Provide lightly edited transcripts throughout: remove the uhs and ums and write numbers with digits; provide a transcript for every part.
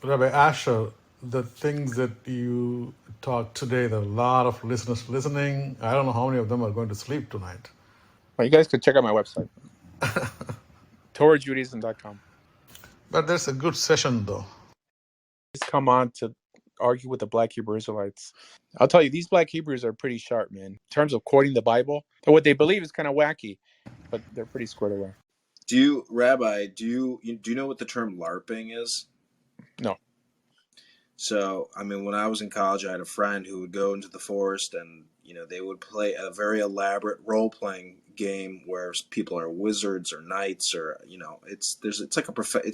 Rabbi Asher, the things that you taught today, there are a lot of listeners listening. I don't know how many of them are going to sleep tonight. Well, you guys could check out my website, TorahJudaism.com. But there's a good session, though. Just come on to argue with the Black Hebrew Israelites. I'll tell you, these Black Hebrews are pretty sharp, man. In terms of quoting the Bible, what they believe is kind of wacky, but they're pretty squared away. Rabbi, do you know what the term Larping is? No. So, I mean, when I was in college, I had a friend who would go into the forest and, they would play a very elaborate role-playing game where people are wizards or knights or, it's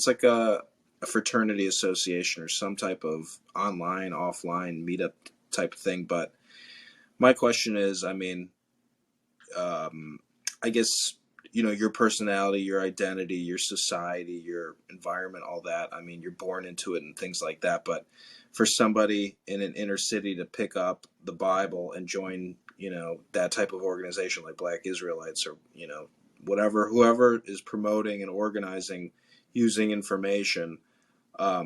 like a fraternity association or some type of online, offline meetup type of thing. But my question is, I mean, I guess, your personality, your identity, your society, your environment, all that. I mean, you're born into it and things like that. But for somebody in an inner city to pick up the Bible and join, that type of organization like Black Israelites or, whoever is promoting and organizing using information, I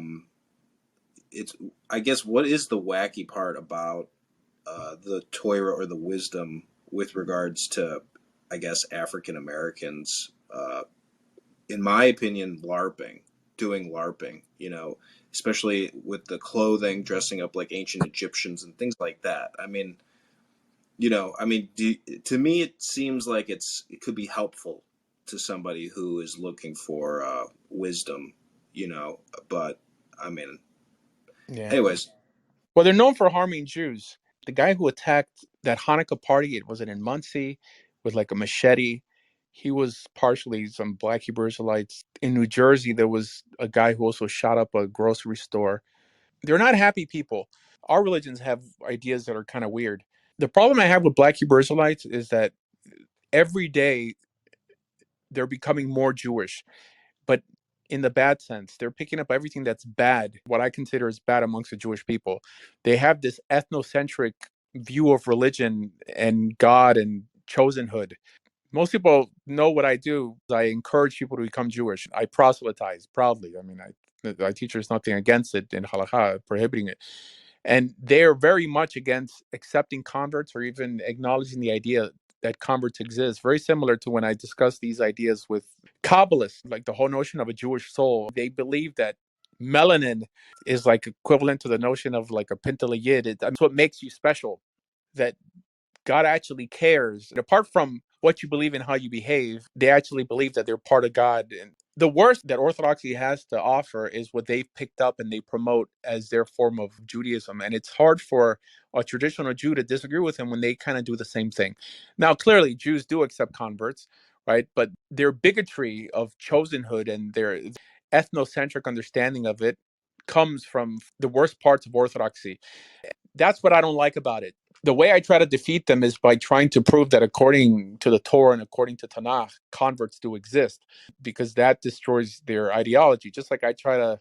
guess, what is the wacky part about the Torah or the wisdom with regards to, I guess, African Americans, in my opinion, doing LARPing, especially with the clothing, dressing up like ancient Egyptians and things like that. I mean, to me, it seems like it could be helpful to somebody who is looking for wisdom, but I mean, Yeah. anyways. Well, they're known for harming Jews. The guy who attacked that Hanukkah party, it was in Muncie with like a machete. He was partially some Black Hebrew Israelites. In New Jersey, there was a guy who also shot up a grocery store. They're not happy people. Our religions have ideas that are kind of weird. The problem I have with Black Hebrew Israelites is that every day they're becoming more Jewish, but in the bad sense. They're picking up everything that's bad, what I consider is bad amongst the Jewish people. They have this ethnocentric view of religion and God and chosenhood. Most people know what I do. I encourage people to become Jewish. I proselytize proudly. I mean, I teach there's nothing against it in halakha, prohibiting it. And they're very much against accepting converts or even acknowledging the idea that converts exist. Very similar to when I discuss these ideas with Kabbalists, like the whole notion of a Jewish soul. They believe that melanin is like equivalent to the notion of like a pinta yid. It's what makes you special, that God actually cares. And apart from what you believe and how you behave, they actually believe that they're part of God. And the worst that Orthodoxy has to offer is what they've picked up and they promote as their form of Judaism. And it's hard for a traditional Jew to disagree with him when they kind of do the same thing. Now, clearly, Jews do accept converts, right? But their bigotry of chosenhood and their ethnocentric understanding of it comes from the worst parts of Orthodoxy. That's what I don't like about it. The way I try to defeat them is by trying to prove that according to the Torah and according to Tanakh, converts do exist, because that destroys their ideology. Just like I try to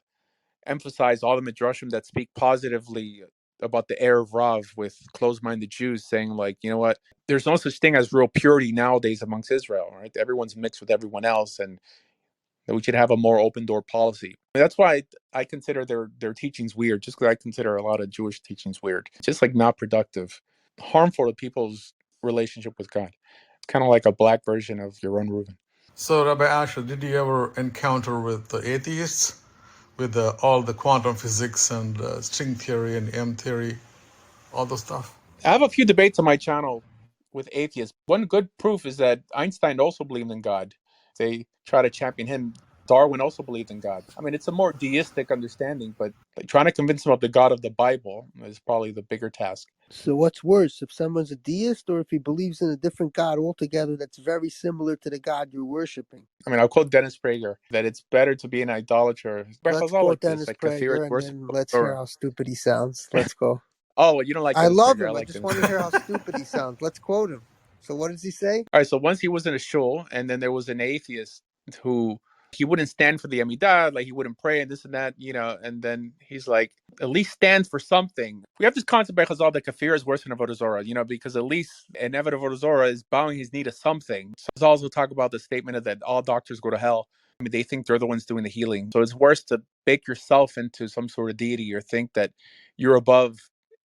emphasize all the midrashim that speak positively about the Erev Rav with closed-minded Jews, saying like, you know what, there's no such thing as real purity nowadays amongst Israel, right? Everyone's mixed with everyone else, and that we should have a more open door policy. That's why I consider their teachings weird, just because I consider a lot of Jewish teachings weird. Just like not productive, harmful to people's relationship with God. It's kind of like a black version of your own Reuven. So, Rabbi Asher, did you ever encounter with the atheists, with all the quantum physics and string theory and M theory, all the stuff? I have a few debates on my channel with atheists. One good proof is that Einstein also believed in God. They try to champion him. Darwin also believed in God. I mean, it's a more deistic understanding, but like, trying to convince him of the God of the Bible is probably the bigger task. So what's worse, if someone's a deist or if he believes in a different God altogether that's very similar to the God you're worshiping? I mean, I'll quote Dennis Prager that it's better to be an idolater. Let's Chazal quote like this, Dennis like kafirit Prager and worship then of let's hear Torah. how stupid he sounds. Let's go. Oh, well, you don't like I Dennis love Prager. I him. I like just Dennis want to Prager. hear how stupid he sounds. Let's quote him. So what does he say? All right, so once he was in a shul, and then there was an atheist who he wouldn't stand for the Amidah, like he wouldn't pray and this and that, and then he's like, at least stand for something. We have this concept by Chazal that kafir is worse than Avodah Zorah, because at least an Eved Avodah Zorah is bowing his knee to something. So Chazal also talk about the statement of that all doctors go to hell. I mean, they think they're the ones doing the healing. So it's worse to bake yourself into some sort of deity or think that you're above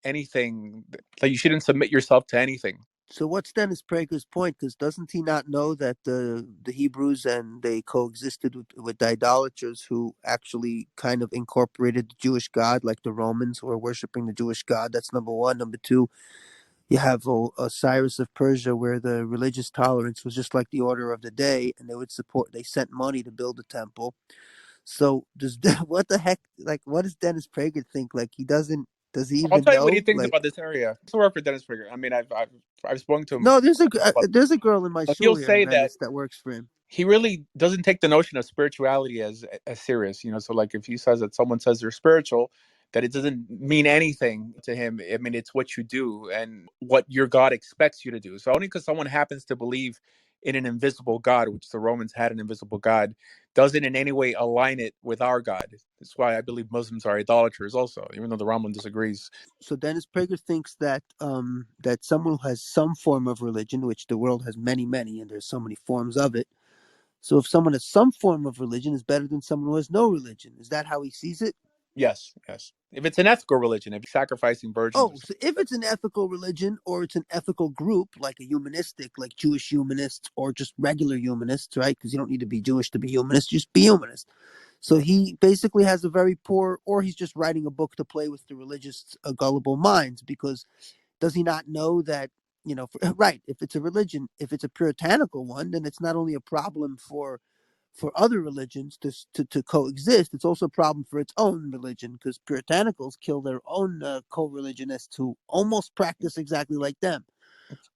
anything, that you shouldn't submit yourself to anything. So what's Dennis Prager's point? Because doesn't he not know that the Hebrews and they coexisted with the idolaters who actually kind of incorporated the Jewish God, like the Romans who are worshiping the Jewish God? That's number one. Number two, you have Cyrus of Persia, where the religious tolerance was just like the order of the day, and they sent money to build a temple. So does what the heck? Like, what does Dennis Prager think? Like, does he I'll even tell you what he know? thinks Like, about this area. It's work for Dennis Prager. I mean, I've spoken to him. no, there's a girl in my He'll shul here in say that Venice that works for him. he really doesn't take the notion of spirituality as serious. So like if he says that someone says they're spiritual, that it doesn't mean anything to him. I mean, it's what you do and what your God expects you to do. So only because someone happens to believe in an invisible God, which the Romans had an invisible God, doesn't in any way align it with our God. That's why I believe Muslims are idolaters also, even though the Rambam disagrees. So Dennis Prager thinks that that someone who has some form of religion, which the world has many, and there's so many forms of it. So if someone has some form of religion is better than someone who has no religion. Is that how he sees it? Yes, yes. If it's an ethical religion, if you're sacrificing virgins or Oh, so something if like it's an ethical religion or it's an ethical group, like a humanistic, like Jewish humanists or just regular humanists, right? Because you don't need to be Jewish to be humanist, just be humanist. So he basically has a very poor, or he's just writing a book to play with the religious gullible minds, because does he not know that, right, if it's a religion, if it's a puritanical one, then it's not only a problem for other religions to coexist, it's also a problem for its own religion, because puritanicals kill their own co-religionists who almost practice exactly like them.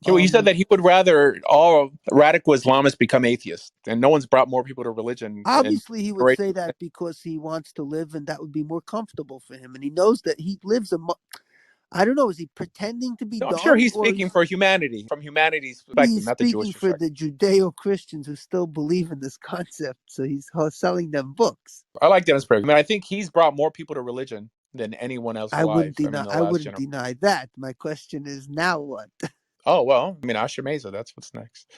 Yeah, well, you said that he would rather all radical Islamists become atheists, and no one's brought more people to religion. And Obviously, he would say that because he wants to live, and that would be more comfortable for him. And he knows that he lives I don't know. Is he pretending to be no, I'm sure dumb, he's or speaking for humanity, from humanity's perspective, he's not the speaking Jewish for perspective. the Judeo-Christians who still believe in this concept? So he's selling them books. I like Dennis Prager. I mean, I think he's brought more people to religion than anyone else I wouldn't alive. I deny. mean, the I last wouldn't generation. deny that. My question is now what? Oh well, I mean, Asher Meza. That's what's next.